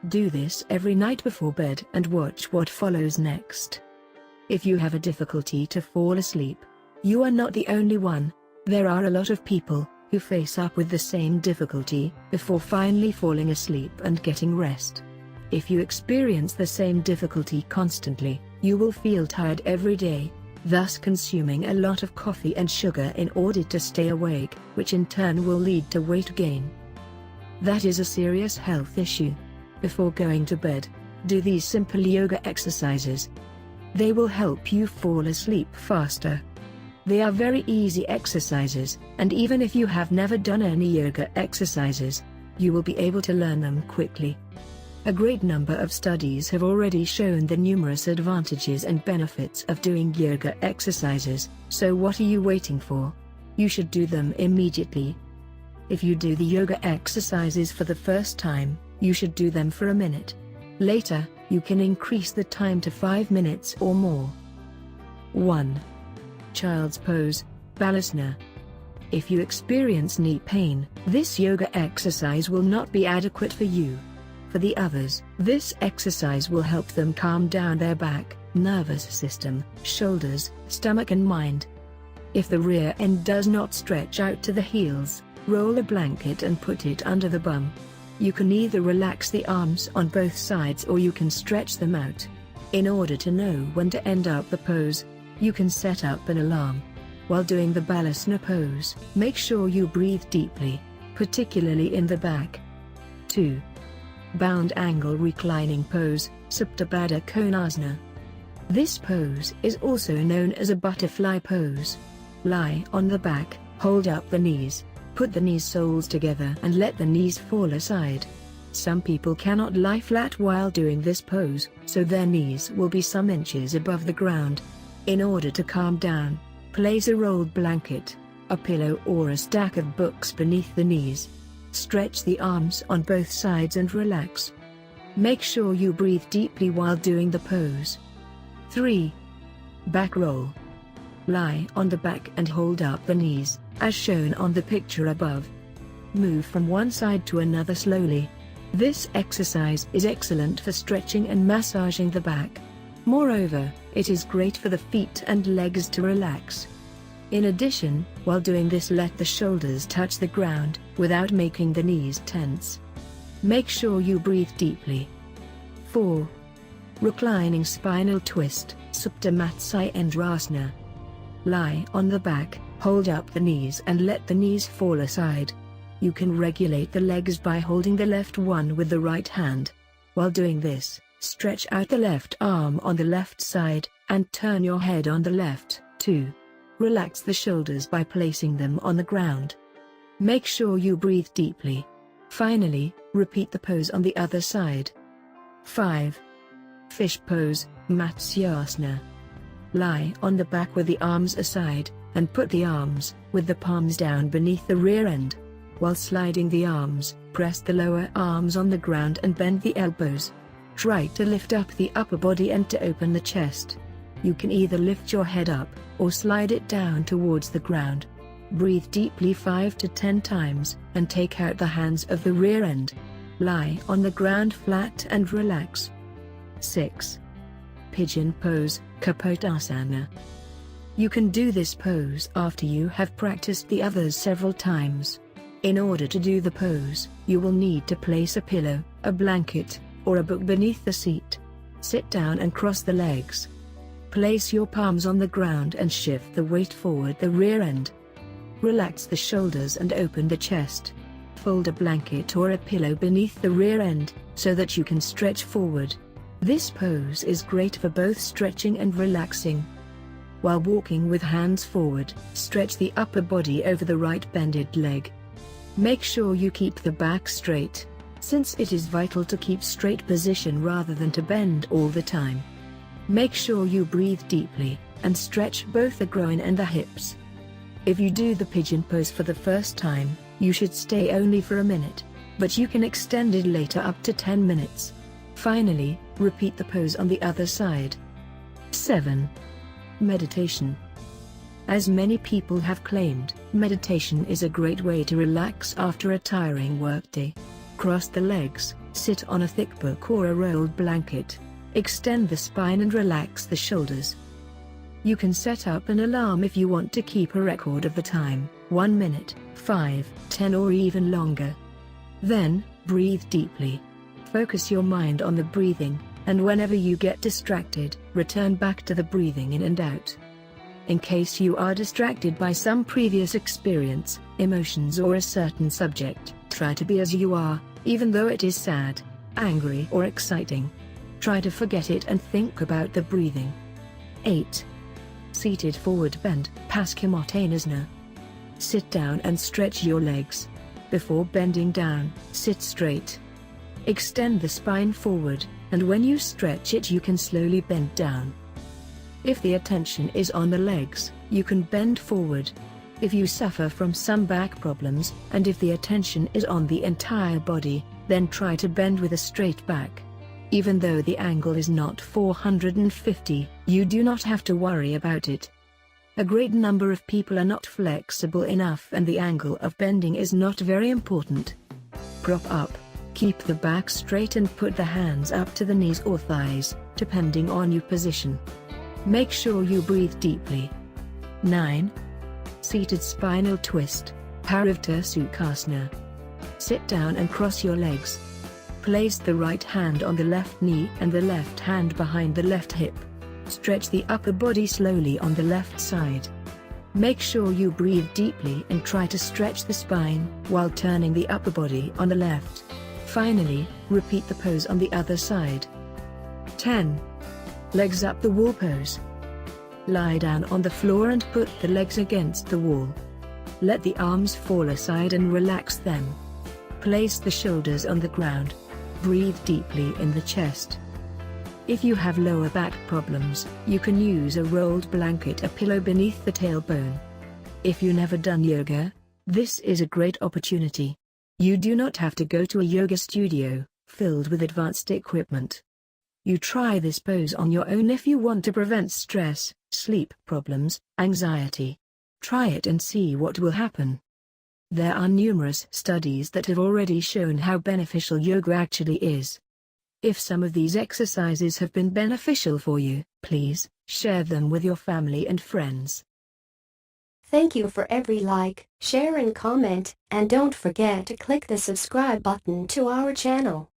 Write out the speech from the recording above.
Do this every night before bed and watch what follows next. If you have a difficulty to fall asleep, you are not the only one. There are a lot of people who face up with the same difficulty before finally falling asleep and getting rest. If you experience the same difficulty constantly, you will feel tired every day, thus consuming a lot of coffee and sugar in order to stay awake, which in turn will lead to weight gain. That is a serious health issue. Before going to bed, do these simple yoga exercises. They will help you fall asleep faster. They are very easy exercises, and even if you have never done any yoga exercises, you will be able to learn them quickly. A great number of studies have already shown the numerous advantages and benefits of doing yoga exercises, so what are you waiting for? You should do them immediately. If you do the yoga exercises for the first time, you should do them for a minute. Later, you can increase the time to 5 minutes or more. 1. Child's Pose, Balasana. If you experience knee pain, this yoga exercise will not be adequate for you. For the others, this exercise will help them calm down their back, nervous system, shoulders, stomach and mind. If the rear end does not stretch out to the heels, roll a blanket and put it under the bum. You can either relax the arms on both sides or you can stretch them out. In order to know when to end up the pose, you can set up an alarm. While doing the Balasana pose, make sure you breathe deeply, particularly in the back. 2. Bound Angle Reclining Pose, Supta Baddha Konasana. This pose is also known as a butterfly pose. Lie on the back, hold up the knees, put the knee soles together and let the knees fall aside. Some people cannot lie flat while doing this pose, so their knees will be some inches above the ground. In order to calm down, place a rolled blanket, a pillow or a stack of books beneath the knees. Stretch the arms on both sides and relax. Make sure you breathe deeply while doing the pose. 3. Back Roll. Lie on the back and hold up the knees, as shown on the picture above. Move from one side to another slowly. This exercise is excellent for stretching and massaging the back. Moreover, it is great for the feet and legs to relax. In addition, while doing this, let the shoulders touch the ground, without making the knees tense. Make sure you breathe deeply. 4. Reclining Spinal Twist, Supta Matsyendrasana. Lie on the back, hold up the knees and let the knees fall aside. You can regulate the legs by holding the left one with the right hand. While doing this, stretch out the left arm on the left side, and turn your head on the left. 2. Relax the shoulders by placing them on the ground. Make sure you breathe deeply. Finally, repeat the pose on the other side. 5. Fish Pose, Matsyasana. Lie on the back with the arms aside, and put the arms, with the palms down beneath the rear end. While sliding the arms, press the lower arms on the ground and bend the elbows. Try to lift up the upper body and to open the chest. You can either lift your head up, or slide it down towards the ground. Breathe deeply 5 to 10 times, and take out the hands of the rear end. Lie on the ground flat and relax. 6. Pigeon Pose, Kapotasana. You can do this pose after you have practiced the others several times. In order to do the pose, you will need to place a pillow, a blanket, or a book beneath the seat. Sit down and cross the legs. Place your palms on the ground and shift the weight forward the rear end. Relax the shoulders and open the chest. Fold a blanket or a pillow beneath the rear end, so that you can stretch forward. This pose is great for both stretching and relaxing. While walking with hands forward, stretch the upper body over the right bended leg. Make sure you keep the back straight, since it is vital to keep straight position rather than to bend all the time. Make sure you breathe deeply, and stretch both the groin and the hips. If you do the Pigeon Pose for the first time, you should stay only for a minute, but you can extend it later up to 10 minutes. Finally, repeat the pose on the other side. 7. Meditation. As many people have claimed, meditation is a great way to relax after a tiring workday. Cross the legs, Sit on a thick book or a rolled blanket. Extend the spine and relax the shoulders. You can set up an alarm if you want to keep a record of the time, 1 minute, 5, 10 or even longer. Then, breathe deeply. Focus your mind on the breathing, and whenever you get distracted, return back to the breathing in and out. In case you are distracted by some previous experience, emotions or a certain subject, try to be as you are, even though it is sad, angry or exciting. Try to forget it and think about the breathing. 8. Seated forward bend, Paschimottanasana. Sit down and stretch your legs. Before bending down, sit straight. Extend the spine forward, and when you stretch it you can slowly bend down. If the attention is on the legs, you can bend forward. If you suffer from some back problems, and if the attention is on the entire body, then try to bend with a straight back. Even though the angle is not 450, you do not have to worry about it. A great number of people are not flexible enough and the angle of bending is not very important. Prop up. Keep the back straight and put the hands up to the knees or thighs, depending on your position. Make sure you breathe deeply. 9. Seated spinal twist, Parivta. Sit down and cross your legs. Place the right hand on the left knee and the left hand behind the left hip. Stretch the upper body slowly on the left side. Make sure you breathe deeply and try to stretch the spine while turning the upper body on the left. Finally, repeat the pose on the other side. 10. Legs up the wall pose. Lie down on the floor and put the legs against the wall. Let the arms fall aside and relax them. Place the shoulders on the ground. Breathe deeply in the chest. If you have lower back problems, you can use a rolled blanket, a pillow beneath the tailbone. If you never done yoga, this is a great opportunity. You do not have to go to a yoga studio, filled with advanced equipment. You try this pose on your own if you want to prevent stress, sleep problems, anxiety. Try it and see what will happen. There are numerous studies that have already shown how beneficial yoga actually is. If some of these exercises have been beneficial for you, please share them with your family and friends. Thank you for every like, share and comment, and don't forget to click the subscribe button to our channel.